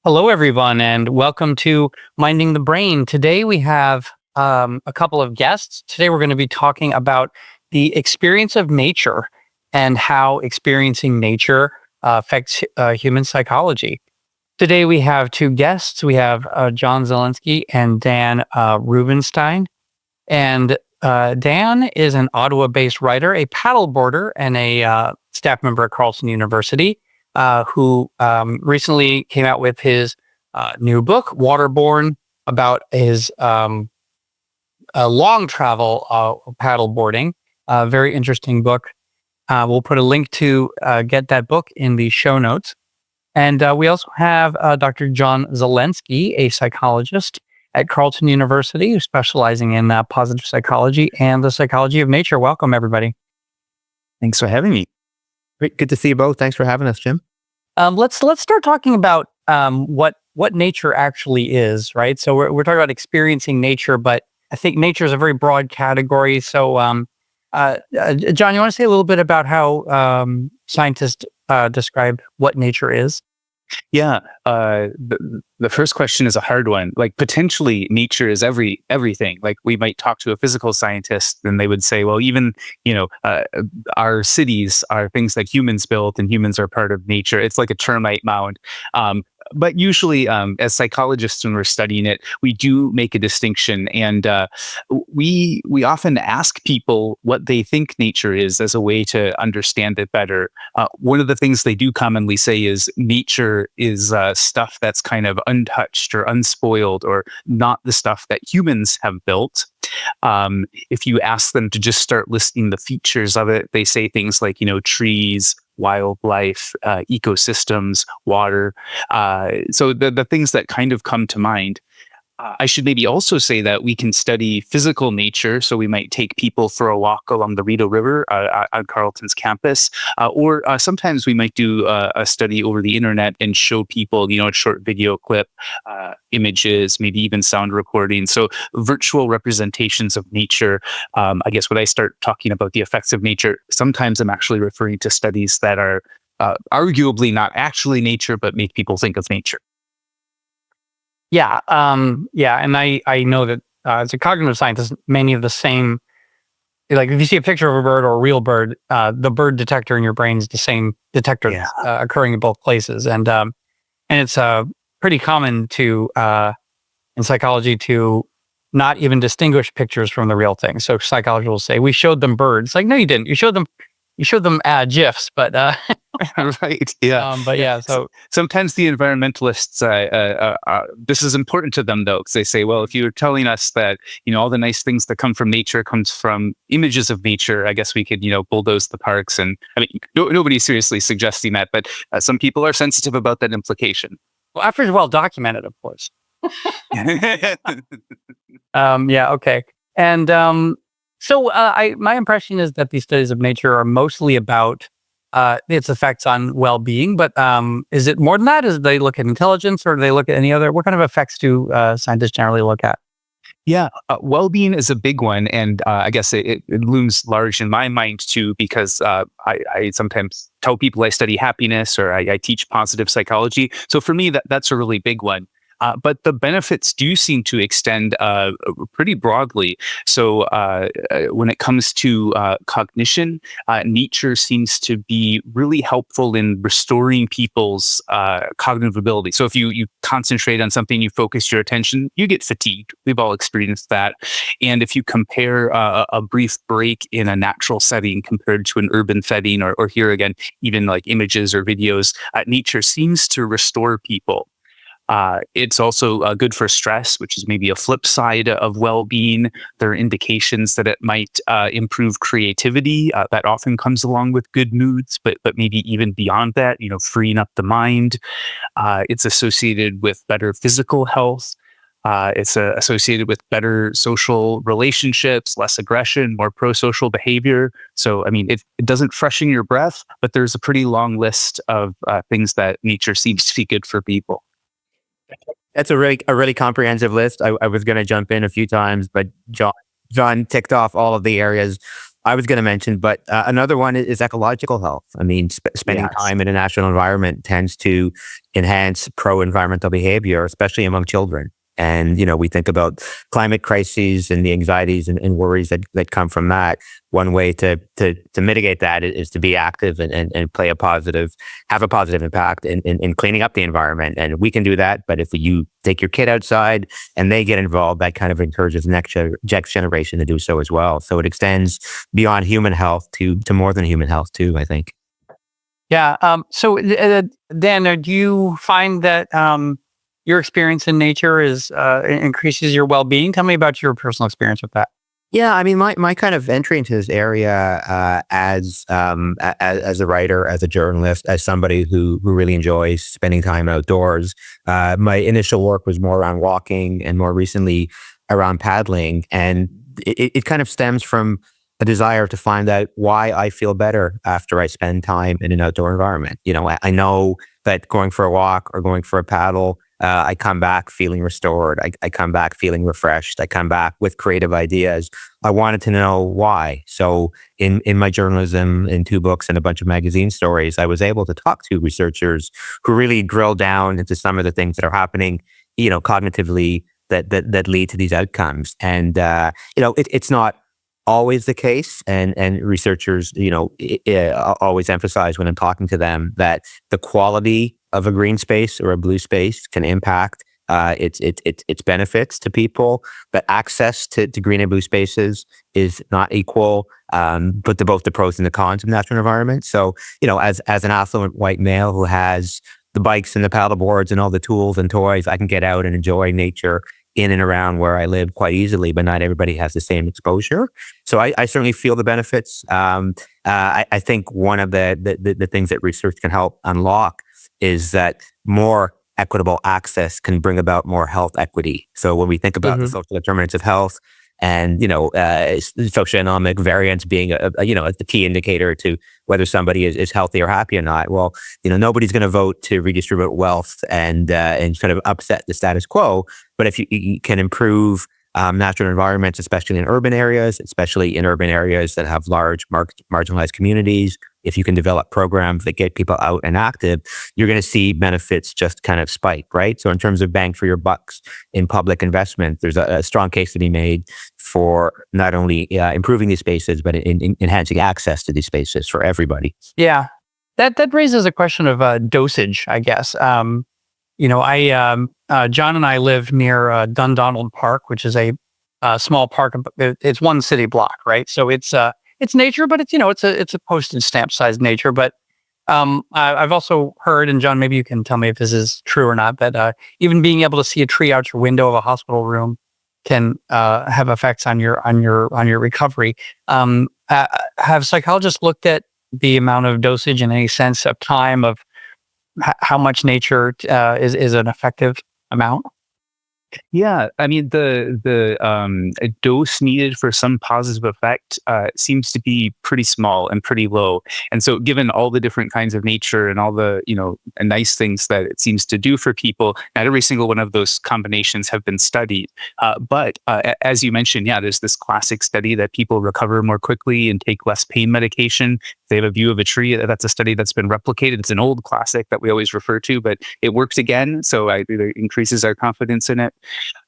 Hello, everyone, and welcome to Minding the Brain. Today we have a couple of guests. Today we're going to be talking about the experience of nature and how experiencing nature affects human psychology. Today we have two guests. We have John Zelensky and Dan Rubinstein. And Dan is an Ottawa-based writer, a paddleboarder, and a staff member at Carleton University, who recently came out with his new book, Borne, about his long travel paddleboarding. Very interesting book. We'll put a link to get that book in the show notes. And we also have Dr. John Zelensky, a psychologist at Carleton University, who's specializing in positive psychology and the psychology of nature. Welcome, everybody. Thanks for having me. Great, good to see you both. Thanks for having us, Jim. Let's start talking about what nature actually is, right? So we're talking about experiencing nature, but I think nature is a very broad category. So, John, you want to say a little bit about how scientists describe what nature is? Yeah, the first question is a hard one. Like, potentially, nature is everything. Like, we might talk to a physical scientist, and they would say, well, even our cities are things that humans built, and humans are part of nature. It's like a termite mound. But usually, as psychologists, when we're studying it, we do make a distinction, and we often ask people what they think nature is as a way to understand it better. One of the things they do commonly say is nature is stuff that's kind of untouched or unspoiled, or not the stuff that humans have built. If you ask them to just start listing the features of it, they say things like, trees, wildlife, ecosystems, water. So the things that kind of come to mind. I should maybe also say that we can study physical nature. So we might take people for a walk along the Rideau River on Carleton's campus, or sometimes we might do a study over the internet and show people, a short video clip, images, maybe even sound recordings. So virtual representations of nature. I guess when I start talking about the effects of nature, sometimes I'm actually referring to studies that are arguably not actually nature, but make people think of nature. Yeah, and I know that as a cognitive scientist, many of the same, like if you see a picture of a bird or a real bird, the bird detector in your brain is the same detector occurring in both places, and it's pretty common to in psychology to not even distinguish pictures from the real thing. So psychologists will say, "We showed them birds." Like, no, you didn't. You showed them GIFs, but right. Yeah. but yeah. So sometimes the environmentalists, this is important to them though, because they say, well, if you're telling us that, all the nice things that come from nature comes from images of nature, I guess we could, bulldoze the parks. And I mean, nobody's seriously suggesting that, but some people are sensitive about that implication. well, after it's well documented, of course. Yeah. Okay. And so my impression is that these studies of nature are mostly about its effects on well-being, but is it more than that? Is they look at intelligence, or do they look at any other? What kind of effects do scientists generally look at? Yeah, well-being is a big one, and I guess it looms large in my mind too, because I sometimes tell people I study happiness, or I teach positive psychology. So for me, that's a really big one. But the benefits do seem to extend pretty broadly. So when it comes to cognition, nature seems to be really helpful in restoring people's cognitive ability. So if you concentrate on something, you focus your attention, you get fatigued. We've all experienced that. And if you compare a brief break in a natural setting compared to an urban setting, or here again, even like images or videos, nature seems to restore people. It's also good for stress, which is maybe a flip side of well-being. There are indications that it might improve creativity. That often comes along with good moods, but maybe even beyond that, freeing up the mind. It's associated with better physical health. It's associated with better social relationships, less aggression, more pro-social behavior. So, I mean, it doesn't freshen your breath, but there's a pretty long list of things that nature seems to be good for people. That's a really comprehensive list. I was going to jump in a few times, but John ticked off all of the areas I was going to mention, but another one is ecological health. I mean, spending Yes. time in a natural environment tends to enhance pro-environmental behavior, especially among children. And, we think about climate crises and the anxieties and worries that come from that. One way to mitigate that is to be active and have a positive impact in cleaning up the environment. And we can do that. But if you take your kid outside and they get involved, that kind of encourages the next generation to do so as well. So it extends beyond human health to more than human health too, I think. Yeah. So, Dan, do you find that your experience in nature increases your well-being? Tell me about your personal experience with that. Yeah, I mean, my kind of entry into this area as a writer, as a journalist, as somebody who really enjoys spending time outdoors. My initial work was more around walking, and more recently around paddling, and it kind of stems from a desire to find out why I feel better after I spend time in an outdoor environment. I know that going for a walk or going for a paddle, I come back feeling restored. I come back feeling refreshed. I come back with creative ideas. I wanted to know why. So in my journalism, in 2 books and a bunch of magazine stories, I was able to talk to researchers who really drill down into some of the things that are happening, cognitively that lead to these outcomes. And, it's not always the case. And researchers, always emphasize when I'm talking to them that the quality of a green space or a blue space can impact its benefits to people, but access to green and blue spaces is not equal, but to both the pros and the cons of natural environment. So, as an affluent white male who has the bikes and the paddle boards and all the tools and toys, I can get out and enjoy nature in and around where I live quite easily, but not everybody has the same exposure. So I certainly feel the benefits. I think one of the things that research can help unlock is that more equitable access can bring about more health equity. So when we think about the social determinants of health and, socioeconomic variance being a key indicator to whether somebody is healthy or happy or not. Well, nobody's going to vote to redistribute wealth and kind of upset the status quo. But if you can improve natural environments, especially in urban areas that have large marginalized communities, if you can develop programs that get people out and active, you're going to see benefits just kind of spike, right? So in terms of bang for your bucks in public investment, there's a strong case to be made for not only improving these spaces, but in enhancing access to these spaces for everybody. Yeah, that raises a question of dosage, I guess. John and I live near Dundonald Park, which is a small park. It's one city block, right? So it's nature, but it's a postage stamp sized nature. But I've also heard, and John, maybe you can tell me if this is true or not, that even being able to see a tree out your window of a hospital room can have effects on your recovery. Have psychologists looked at the amount of dosage in any sense of time of how much nature is an effective amount? Yeah, I mean the dose needed for some positive effect seems to be pretty small and pretty low. And so, given all the different kinds of nature and all the nice things that it seems to do for people, not every single one of those combinations have been studied. But as you mentioned, yeah, there's this classic study that people recover more quickly and take less pain medication. They have a view of a tree. That's a study that's been replicated. It's an old classic that we always refer to, but it worked again. So it increases our confidence in it.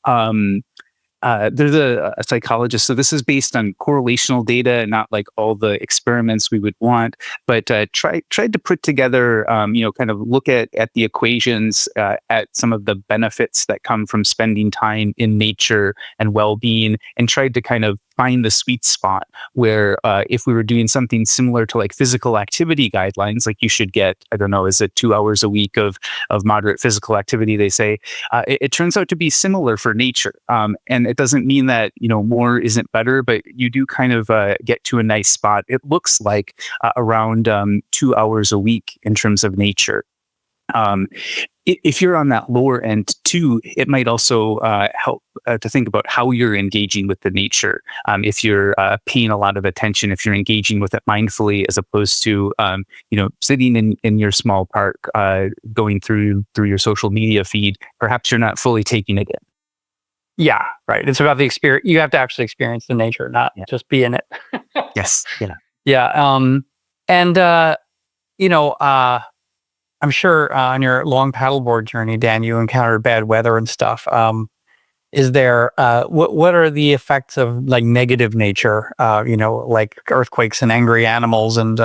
There's a psychologist. So this is based on correlational data, not like all the experiments we would want, but tried to put together, kind of look at the equations, at some of the benefits that come from spending time in nature and well-being, and tried to kind of find the sweet spot where if we were doing something similar to like physical activity guidelines, like you should get, I don't know, is it 2 hours a week of moderate physical activity, they say, it turns out to be similar for nature. And it doesn't mean that, more isn't better, but you do kind of get to a nice spot. It looks like around 2 hours a week in terms of nature. If you're on that lower end too, it might also help to think about how you're engaging with the nature. If you're paying a lot of attention, if you're engaging with it mindfully, as opposed to sitting in your small park, going through your social media feed, perhaps you're not fully taking it in. Yeah, right. It's about the experience. You have to actually experience the nature, not Yeah. just be in it. Yes. Yeah. Yeah. And you know, I'm sure on your long paddleboard journey, Dan, you encountered bad weather and stuff. Is there what are the effects of like negative nature? Like earthquakes and angry animals and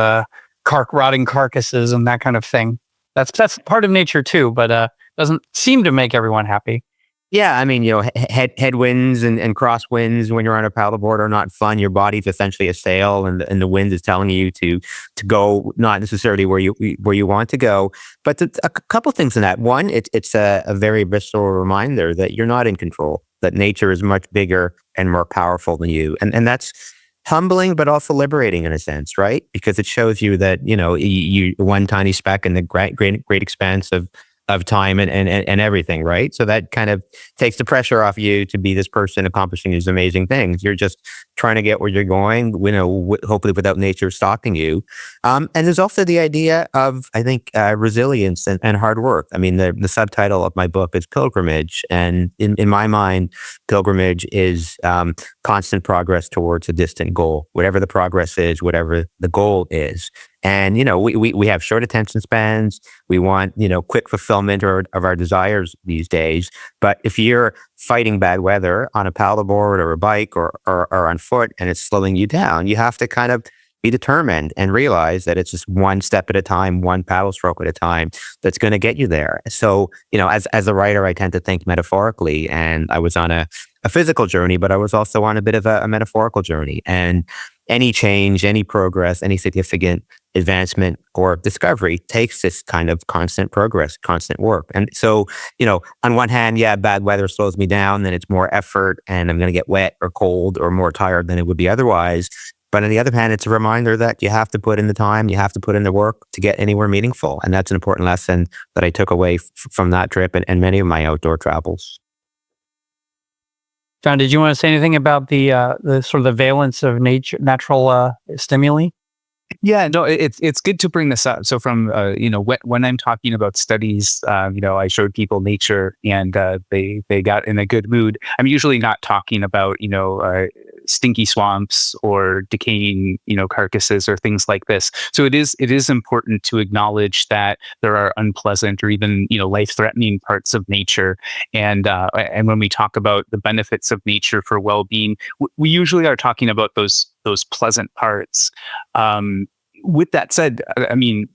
rotting carcasses and that kind of thing. That's part of nature too, but doesn't seem to make everyone happy. Yeah, I mean, headwinds and crosswinds when you're on a paddleboard are not fun. Your body's essentially a sail, and the wind is telling you to go not necessarily where you want to go. But a couple things in that. One, it's a very visceral reminder that you're not in control. That nature is much bigger and more powerful than you, and that's humbling, but also liberating in a sense, right? Because it shows you that you one tiny speck in the great expanse of time and everything, right? So that kind of takes the pressure off you to be this person accomplishing these amazing things. You're just trying to get where you're going, hopefully without nature stalking you. And there's also the idea of, I think, resilience and hard work. I mean, the subtitle of my book is Pilgrimage. And in my mind, pilgrimage is constant progress towards a distant goal, whatever the progress is, whatever the goal is. And, we have short attention spans. We want, quick fulfillment of our desires these days. But if you're fighting bad weather on a paddleboard or a bike or on foot and it's slowing you down, you have to kind of be determined and realize that it's just one step at a time, one paddle stroke at a time that's going to get you there. So, as a writer, I tend to think metaphorically, and I was on a physical journey, but I was also on a bit of a metaphorical journey. And any change, any progress, any significant advancement or discovery takes this kind of constant progress, constant work. And so, on one hand, yeah, bad weather slows me down, then it's more effort and I'm going to get wet or cold or more tired than it would be otherwise. But on the other hand, it's a reminder that you have to put in the time, you have to put in the work to get anywhere meaningful. And that's an important lesson that I took away from that trip and many of my outdoor travels. John, did you want to say anything about the sort of the valence of natural stimuli? Yeah, no, it's good to bring this up. So from when I'm talking about studies, I showed people nature and they got in a good mood. I'm usually not talking about stinky swamps or decaying carcasses or things like this. So it is important to acknowledge that there are unpleasant or even life-threatening parts of nature. And when we talk about the benefits of nature for well-being, we usually are talking about those pleasant parts. With that said, I mean,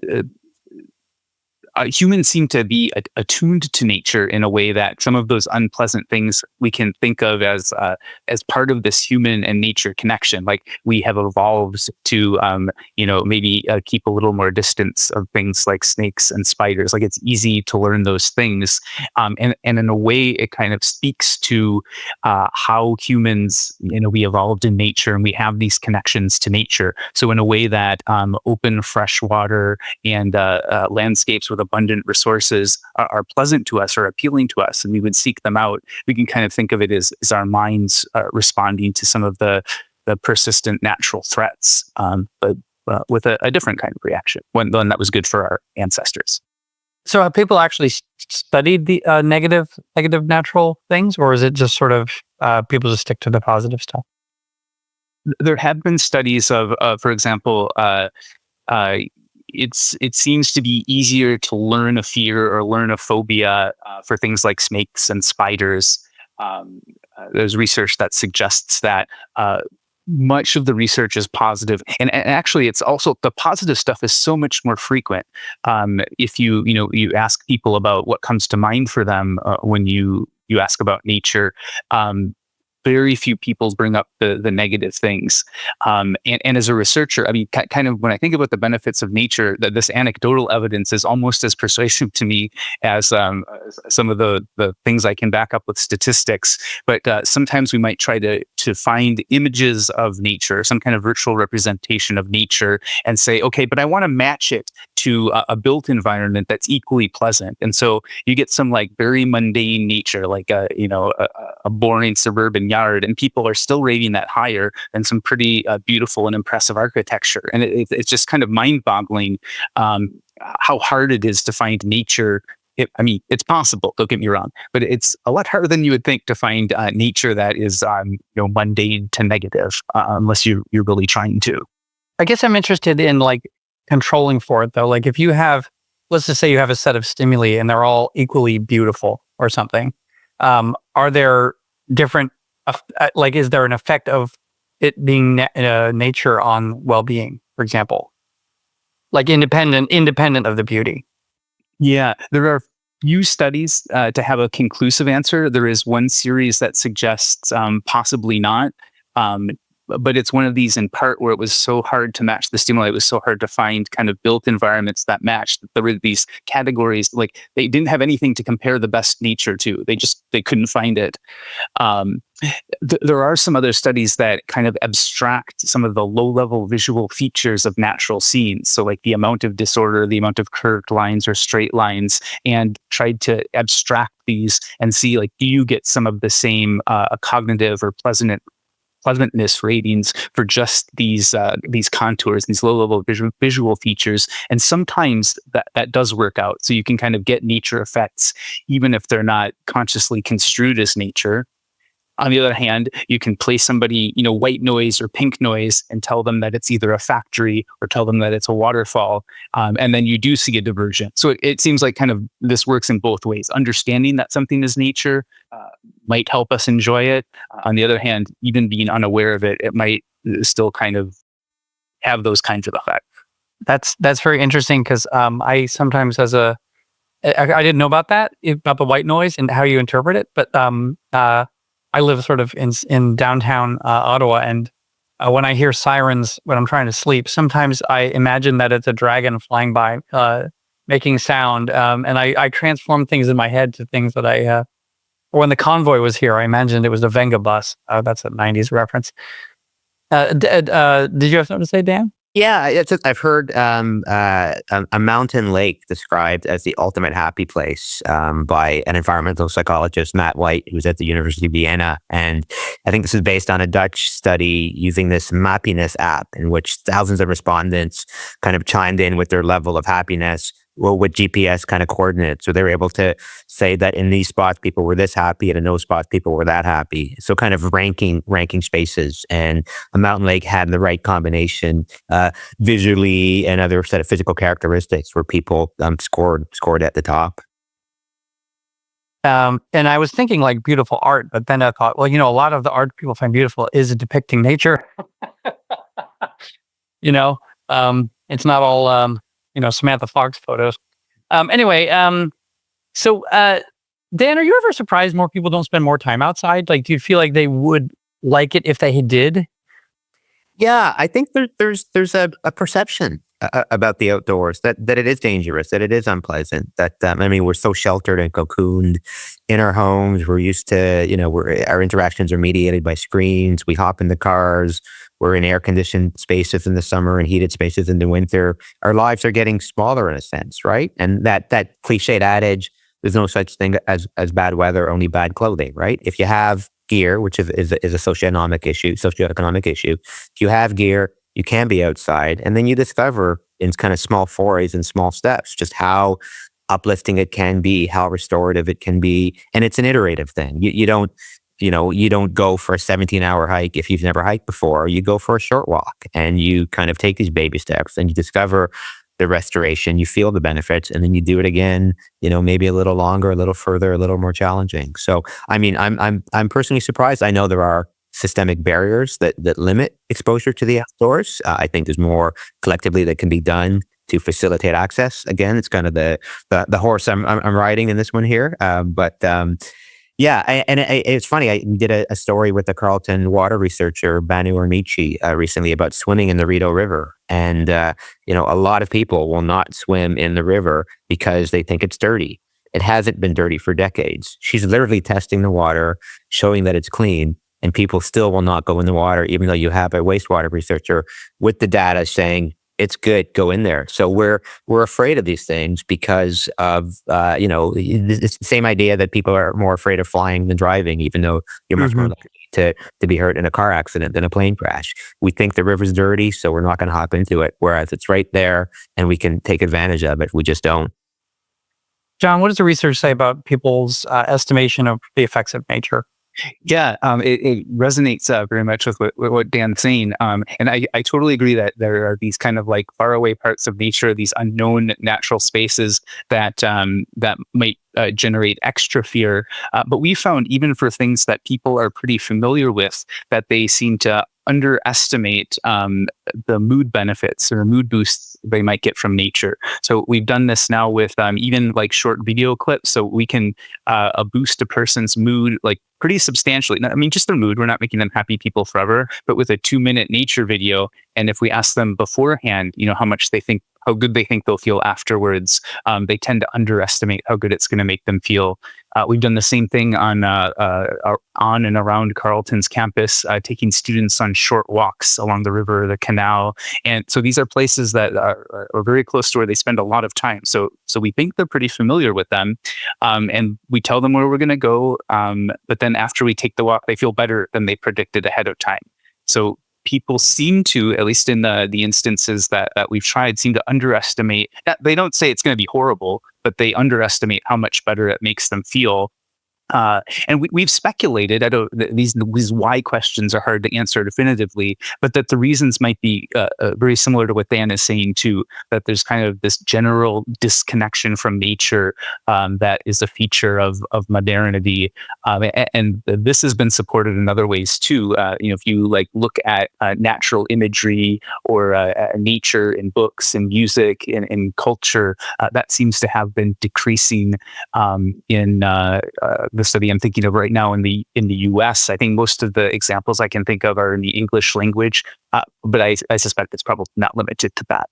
humans seem to be attuned to nature in a way that some of those unpleasant things we can think of as part of this human and nature connection. Like we have evolved to, maybe keep a little more distance of things like snakes and spiders. Like it's easy to learn those things, and in a way, it kind of speaks to how humans, we evolved in nature and we have these connections to nature. So in a way that open, fresh water and landscapes with abundant resources are pleasant to us or appealing to us, and we would seek them out. We can kind of think of it as our minds responding to some of the persistent natural threats, but with a different kind of reaction, one that was good for our ancestors. So have people actually studied the negative natural things, or is it just sort of people just stick to the positive stuff? There have been studies of, for example, it seems to be easier to learn a fear or learn a phobia for things like snakes and spiders. There's research that suggests that much of the research is positive, and actually, it's also the positive stuff is so much more frequent. If you ask people about what comes to mind for them when you ask about nature. Very few people bring up the negative things. And as a researcher, I mean, kind of when I think about the benefits of nature, that this anecdotal evidence is almost as persuasive to me as some of the things I can back up with statistics. But sometimes we might try to find images of nature, some kind of virtual representation of nature, and say, okay, but I want to match it to a built environment that's equally pleasant. And so you get some like very mundane nature, like a boring suburban yard, and people are still rating that higher than some pretty beautiful and impressive architecture. And it's just kind of mind-boggling how hard it is to find nature I mean, it's possible, don't get me wrong, but it's a lot harder than you would think to find nature that is, mundane to negative, unless you're really trying to. I guess I'm interested in like controlling for it though. Like if you have, let's just say you have a set of stimuli and they're all equally beautiful or something. Are there different, like, is there an effect of it being nature on well-being, for example, like independent of the beauty? Yeah, there are few studies to have a conclusive answer. There is one series that suggests possibly not. But it's one of these in part where it was so hard to match the stimuli. It was so hard to find kind of built environments that matched. There were these categories, like they didn't have anything to compare the best nature to. They couldn't find it. There are some other studies that kind of abstract some of the low-level visual features of natural scenes. So like the amount of disorder, the amount of curved lines or straight lines, and tried to abstract these and see, like, do you get some of the same cognitive or pleasantness ratings for just these contours, these low-level visual features. And sometimes that does work out. So you can kind of get nature effects, even if they're not consciously construed as nature. On the other hand, you can play somebody, white noise or pink noise and tell them that it's either a factory or tell them that it's a waterfall. And then you do see a diversion. So it seems like kind of this works in both ways. Understanding that something is nature might help us enjoy it. On the other hand, even being unaware of it, it might still kind of have those kinds of effects. That's very interesting because I sometimes I didn't know about that, about the white noise and how you interpret it, but I live sort of in downtown Ottawa, and when I hear sirens when I'm trying to sleep, sometimes I imagine that it's a dragon flying by, making sound, and I transform things in my head to things that when the convoy was here, I imagined it was a Venga bus. That's a 90s reference. Did you have something to say, Dan? Yeah, I've heard a mountain lake described as the ultimate happy place by an environmental psychologist, Matt White, who's at the University of Vienna. And I think this is based on a Dutch study using this Mappiness app, in which thousands of respondents kind of chimed in with their level of happiness, with GPS kind of coordinates. So they were able to say that in these spots, people were this happy, and in those spots, people were that happy. So kind of ranking spaces. And a mountain lake had the right combination visually and other set of physical characteristics where people scored at the top. And I was thinking like beautiful art, but then I thought, well, a lot of the art people find beautiful is depicting nature. It's not all Samantha Fox photos. Anyway, so Dan, are you ever surprised more people don't spend more time outside? Like, do you feel like they would like it if they did? Yeah, I think there's a perception about the outdoors that it is dangerous, that it is unpleasant. That we're so sheltered and cocooned in our homes. We're used to, our interactions are mediated by screens. We hop in the cars. We're in air-conditioned spaces in the summer and heated spaces in the winter. Our lives are getting smaller in a sense, right? And that cliched adage, there's no such thing as bad weather, only bad clothing, right? If you have gear, which is a socioeconomic issue, if you have gear, you can be outside, and then you discover in kind of small forays and small steps just how uplifting it can be, how restorative it can be, and it's an iterative thing. You don't go for a 17-hour hike if you've never hiked before. You go for a short walk, and you kind of take these baby steps, and you discover the restoration. You feel the benefits, and then you do it again. Maybe a little longer, a little further, a little more challenging. So, I'm personally surprised. I know there are systemic barriers that limit exposure to the outdoors. I think there's more collectively that can be done to facilitate access. Again, it's kind of the horse I'm riding in this one here. Yeah, it's funny. I did a story with the Carleton water researcher Banu Ormici recently about swimming in the Rideau River, and a lot of people will not swim in the river because they think it's dirty. It hasn't been dirty for decades. She's literally testing the water, showing that it's clean, and people still will not go in the water, even though you have a wastewater researcher with the data saying it's good, go in there. So we're afraid of these things because of it's the same idea that people are more afraid of flying than driving, even though you're much more likely to be hurt in a car accident than a plane crash. We think the river's dirty, so we're not going to hop into it. Whereas it's right there, and we can take advantage of it. We just don't. John, what does the research say about people's estimation of the effects of nature? Yeah, it resonates very much with what Dan's saying. And I totally agree that there are these kind of like faraway parts of nature, these unknown natural spaces that might generate extra fear. But we found even for things that people are pretty familiar with, that they seem to underestimate the mood benefits or mood boosts they might get from nature. So we've done this now with even like short video clips. So we can boost a person's mood like pretty substantially. I mean, just their mood. We're not making them happy people forever, but with a 2-minute nature video. And if we ask them beforehand, how good they think they'll feel afterwards, they tend to underestimate how good it's going to make them feel. We've done the same thing on and around Carleton's campus, taking students on short walks along the river or the canal. And so these are places that are very close to where they spend a lot of time. So we think they're pretty familiar with them. And we tell them where we're going to go. But then after we take the walk, they feel better than they predicted ahead of time. So people seem to, at least in the instances that we've tried, seem to underestimate that. They don't say it's going to be horrible, but they underestimate how much better it makes them feel. And we've speculated. These why questions are hard to answer definitively, but that the reasons might be very similar to what Dan is saying too. That there's kind of this general disconnection from nature that is a feature of modernity, and this has been supported in other ways too. If you like look at natural imagery or nature in books and music and in culture, that seems to have been decreasing in the study I'm thinking of right now in the U.S. I think most of the examples I can think of are in the English language, but I suspect it's probably not limited to that.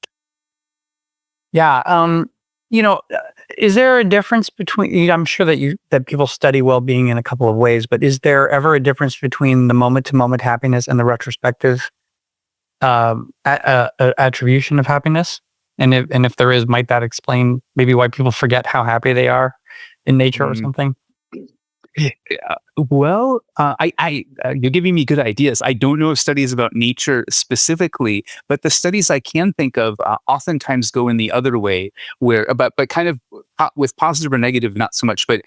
Yeah. Is there a difference between? I'm sure that people study well-being in a couple of ways, but is there ever a difference between the moment-to-moment happiness and the retrospective attribution of happiness? And if there is, might that explain maybe why people forget how happy they are in nature or something? Well, you're giving me good ideas. I don't know of studies about nature specifically, but the studies I can think of oftentimes go in the other way, but kind of with positive or negative, not so much. But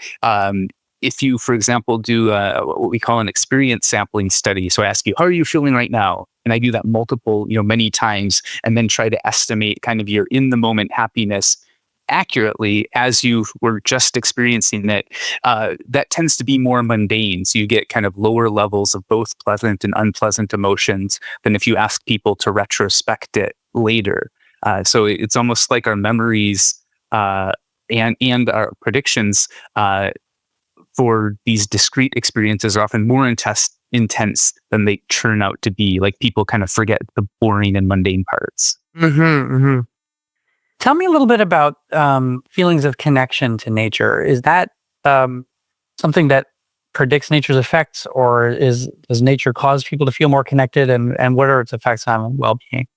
if you, for example, do what we call an experience sampling study, so I ask you, how are you feeling right now? And I do that many times, and then try to estimate kind of your in the moment happiness accurately as you were just experiencing it. That tends to be more mundane. So you get kind of lower levels of both pleasant and unpleasant emotions than if you ask people to retrospect it later. So it's almost like our memories and our predictions for these discrete experiences are often more intense than they turn out to be. Like people kind of forget the boring and mundane parts. Mm-hmm, mm-hmm. Tell me a little bit about feelings of connection to nature. Is that something that predicts nature's effects, or does nature cause people to feel more connected? And what are its effects on well-being?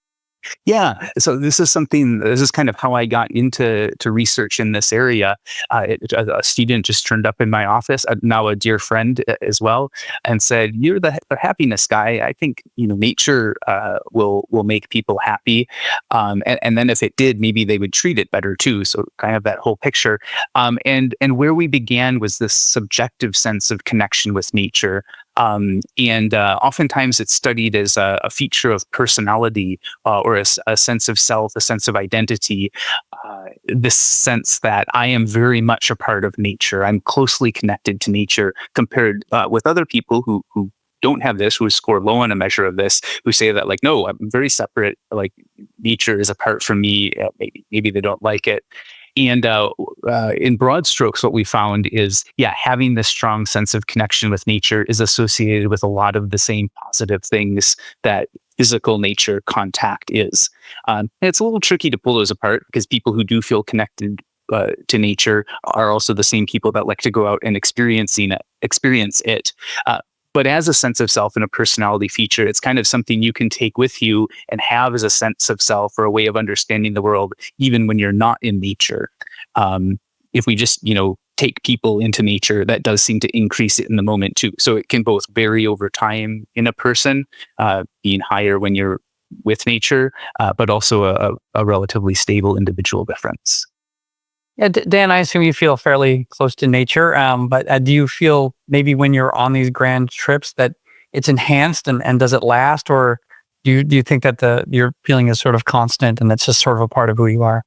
Yeah, so this is kind of how I got into research in this area. A student just turned up in my office, now a dear friend as well, and said, "You're the happiness guy. I think nature will make people happy, and then if it did, maybe they would treat it better too." So kind of that whole picture. And where we began was this subjective sense of connection with nature. And oftentimes it's studied as a feature of personality or a sense of self, a sense of identity, this sense that I am very much a part of nature. I'm closely connected to nature compared with other people who don't have this, who score low on a measure of this, who say that like, no, I'm very separate. Like nature is apart from me. Maybe they don't like it. And in broad strokes, what we found is, having this strong sense of connection with nature is associated with a lot of the same positive things that physical nature contact is. And it's a little tricky to pull those apart because people who do feel connected to nature are also the same people that like to go out and experience it. But as a sense of self and a personality feature, it's kind of something you can take with you and have as a sense of self or a way of understanding the world, even when you're not in nature. If we just, take people into nature, that does seem to increase it in the moment too. So it can both vary over time in a person, being higher when you're with nature, but also a relatively stable individual difference. Yeah, Dan, I assume you feel fairly close to nature, but do you feel maybe when you're on these grand trips that it's enhanced and does it last, or do you think that your feeling is sort of constant and it's just sort of a part of who you are?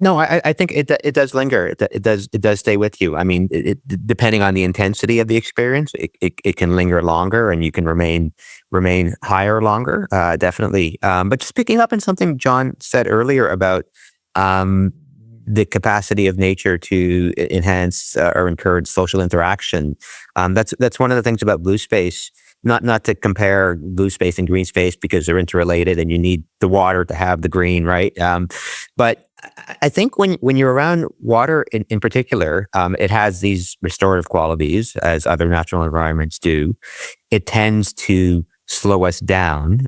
No, I think it does linger. It does stay with you. I mean, depending on the intensity of the experience, it can linger longer, and you can remain higher longer. Definitely. But just picking up on something John said earlier about um, the capacity of nature to enhance or encourage social interaction. That's one of the things about blue space. Not to compare blue space and green space because they're interrelated, and you need the water to have the green, right? But I think when you're around water in particular, it has these restorative qualities as other natural environments do. It tends to slow us down.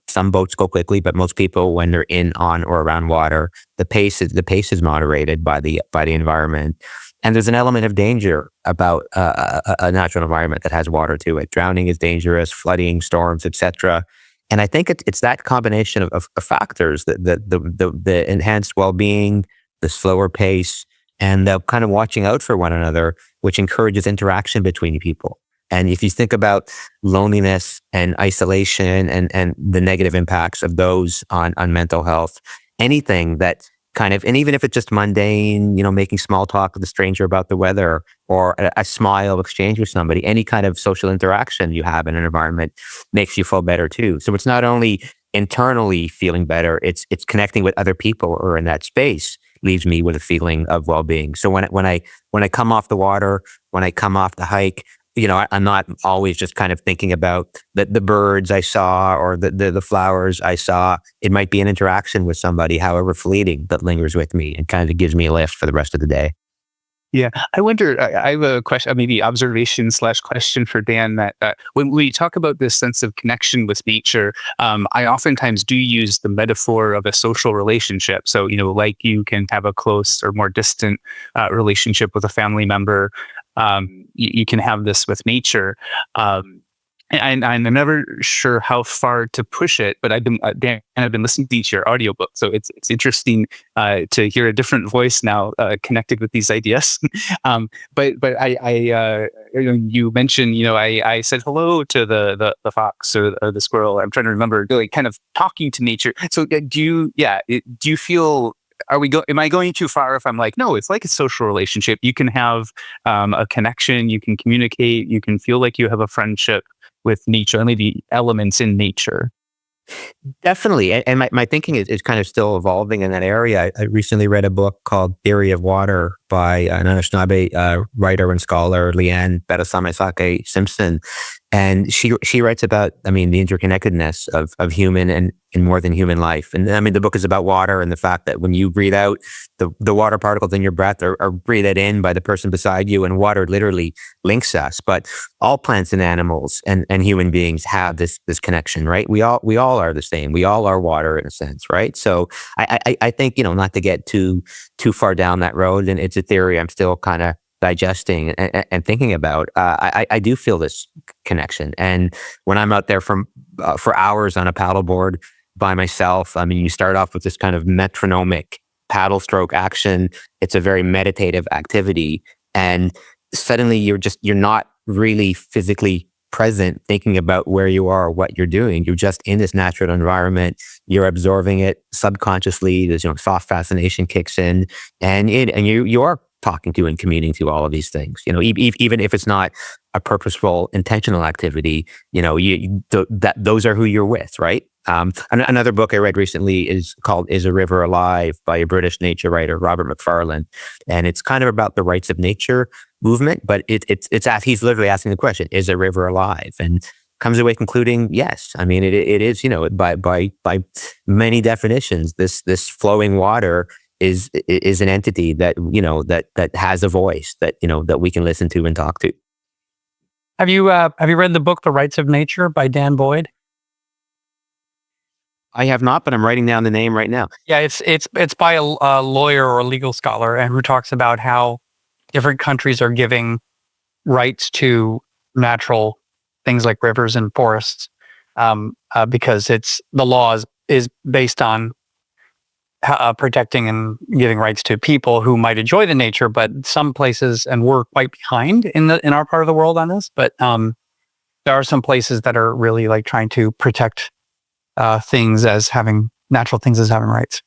Some boats go quickly, but most people, when they're in, on, or around water, the pace is moderated by the environment. And there's an element of danger about a natural environment that has water to it. Drowning is dangerous, flooding, storms, etc. And I think it's that combination of factors, the enhanced well-being, the slower pace, and the kind of watching out for one another, which encourages interaction between people. And if you think about loneliness and isolation and the negative impacts of those on mental health, anything that kind of, and even if it's just mundane, making small talk with a stranger about the weather, or a smile exchange with somebody, any kind of social interaction you have in an environment makes you feel better too. So it's not only internally feeling better, it's connecting with other people who are in that space leaves me with a feeling of well-being. So when I come off the water, when I come off the hike, I'm not always just kind of thinking about the birds I saw or the flowers I saw. It might be an interaction with somebody, however fleeting, that lingers with me and kind of gives me a lift for the rest of the day. Yeah, I wonder. I have a question, maybe observation / question for Dan. That when we talk about this sense of connection with nature, I oftentimes do use the metaphor of a social relationship. So, like you can have a close or more distant relationship with a family member. You can have this with nature. And I'm never sure how far to push it, but I've been listening to each of your audiobook, so it's interesting to hear a different voice now connected with these ideas. But you mentioned, I said hello to the fox or the squirrel. I'm trying to remember, like, kind of talking to nature. So do you feel? Am I going too far if I'm like, no, it's like a social relationship. You can have a connection, you can communicate, you can feel like you have a friendship with nature, only the elements in nature. Definitely. And my thinking is kind of still evolving in that area. I recently read a book called Theory of Water by an Anishinaabe writer and scholar, Leanne Betasame Simpson. And she writes about, the interconnectedness of human and more than human life. And the book is about water and the fact that when you breathe out, the water particles in your breath are breathed in by the person beside you, and water literally links us. But all plants and animals and human beings have this connection, right? We all are the same. We all are water in a sense, right? So I think, not to get too far down that road, and it's a theory I'm still kind of digesting and thinking about. I do feel this connection, and when I'm out there for hours on a paddleboard by myself, you start off with this kind of metronomic paddle stroke action. It's a very meditative activity, and suddenly you're not really physically present thinking about where you are or what you're doing. You're just in this natural environment. You're absorbing it subconsciously. There's soft fascination kicks in, and you are talking to and communing to all of these things. Even if it's not a purposeful, intentional activity, those are who you're with, right? Another book I read recently is called "Is a River Alive" by a British nature writer, Robert Macfarlane, and it's kind of about the rights of nature movement. But he's literally asking the question: Is a river alive? And comes away concluding, yes. It is. By many definitions, this flowing water is an entity that that has a voice that we can listen to and talk to. Have you read the book The Rights of Nature by Dan Boyd? I have not, but I'm writing down the name right now. Yeah, it's by a lawyer or a legal scholar, and who talks about how different countries are giving rights to natural things like rivers and forests, because the law is based on protecting and giving rights to people who might enjoy the nature, but some places, and we're quite behind in our part of the world on this, but there are some places that are really like trying to protect natural things as having rights.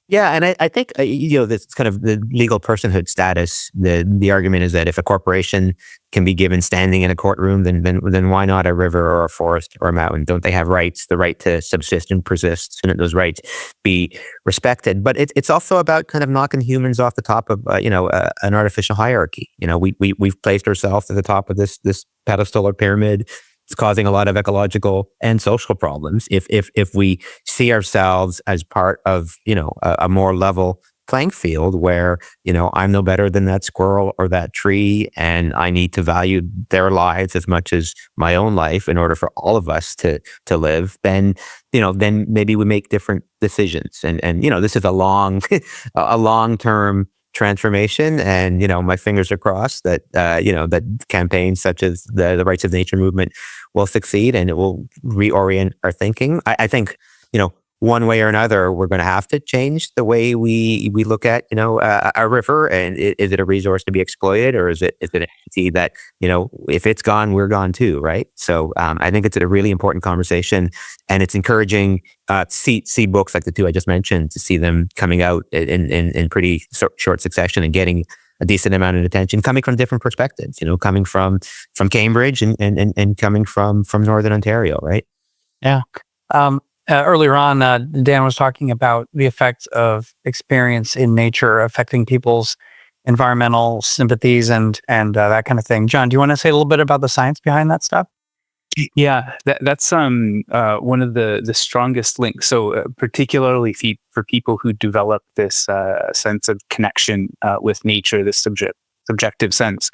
Yeah, and I think this kind of the legal personhood status. The argument is that if a corporation can be given standing in a courtroom, then why not a river or a forest or a mountain? Don't they have rights? The right to subsist and persist, shouldn't those rights be respected? But it's also about kind of knocking humans off the top of an artificial hierarchy. We've placed ourselves at the top of this pedestal or pyramid. It's causing a lot of ecological and social problems. If we see ourselves as part of, a more level playing field where, I'm no better than that squirrel or that tree, and I need to value their lives as much as my own life in order for all of us to live, then maybe we make different decisions. And this is a long-term transformation, and my fingers are crossed that that campaigns such as the Rights of Nature movement will succeed, and it will reorient our thinking. I think one way or another we're going to have to change the way we look at a river. And is it a resource to be exploited, or is it an entity that if it's gone, we're gone too, right? So I think it's a really important conversation, and it's encouraging see books like the two I just mentioned, to see them coming out in pretty short succession and getting a decent amount of attention, coming from different perspectives, coming from Cambridge and coming from Northern Ontario, right? Yeah. Earlier on, Dan was talking about the effects of experience in nature affecting people's environmental sympathies and that kind of thing. John, do you want to say a little bit about the science behind that stuff? Yeah, that's one of the strongest links. So particularly for people who develop this sense of connection with nature, this subjective sense,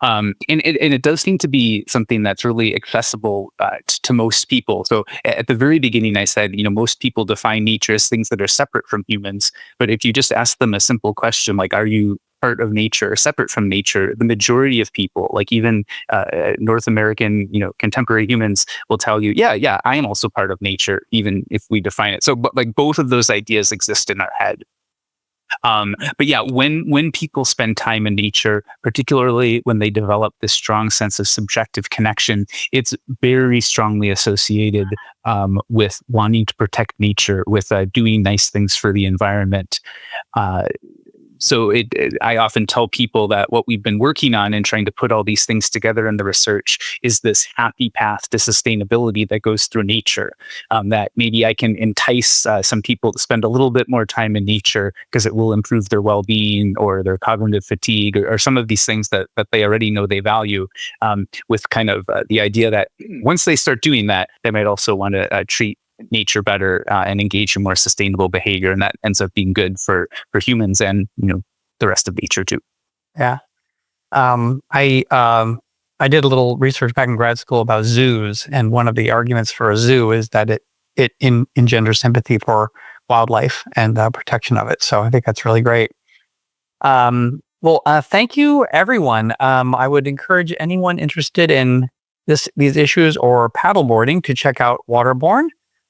and it does seem to be something that's really accessible to most people. So at the very beginning, I said most people define nature as things that are separate from humans. But if you just ask them a simple question like, "Are you part of nature or separate from nature?" the majority of people, like even North American, contemporary humans, will tell you, yeah, I am also part of nature, even if we define it. So, but like both of those ideas exist in our head. But yeah, when people spend time in nature, particularly when they develop this strong sense of subjective connection, it's very strongly associated with wanting to protect nature, with doing nice things for the environment. So I often tell people that what we've been working on and trying to put all these things together in the research is this happy path to sustainability that goes through nature. That maybe I can entice some people to spend a little bit more time in nature because it will improve their well-being or their cognitive fatigue or some of these things that they already know they value, with kind of the idea that once they start doing that, they might also want to treat nature better and engage in more sustainable behavior, and that ends up being good for humans and the rest of nature too. Yeah, I did a little research back in grad school about zoos, and one of the arguments for a zoo is that it engenders sympathy for wildlife and protection of it. So I think that's really great. Thank you, everyone. I would encourage anyone interested in these issues or paddleboarding to check out Waterborne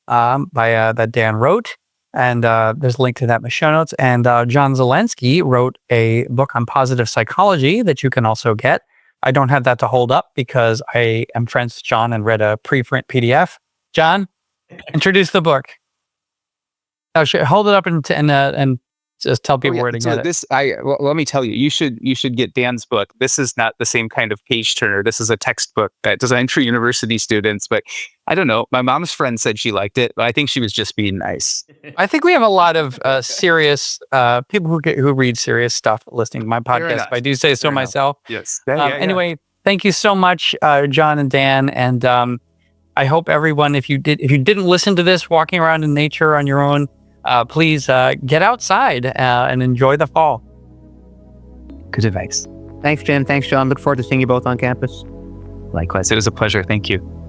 that Dan wrote, and there's a link to that in the show notes. And John Zelenski wrote a book on positive psychology that you can also get. I don't have that to hold up because I am friends with John and read a preprint PDF. John, introduce the book. Oh, hold it up and just tell people where to get it. Let me tell you, you should get Dan's book. This is not the same kind of page turner. This is a textbook designed for university students. But I don't know. My mom's friend said she liked it, but I think she was just being nice. I think we have a lot of serious people who read serious stuff listening to my podcast. If I do say so myself. Yes. Anyway, thank you so much, John and Dan, and I hope everyone, if you didn't listen to this walking around in nature on your own, please get outside and enjoy the fall. Good advice. Thanks, Jim. Thanks, John. Look forward to seeing you both on campus. Likewise. It was a pleasure. Thank you.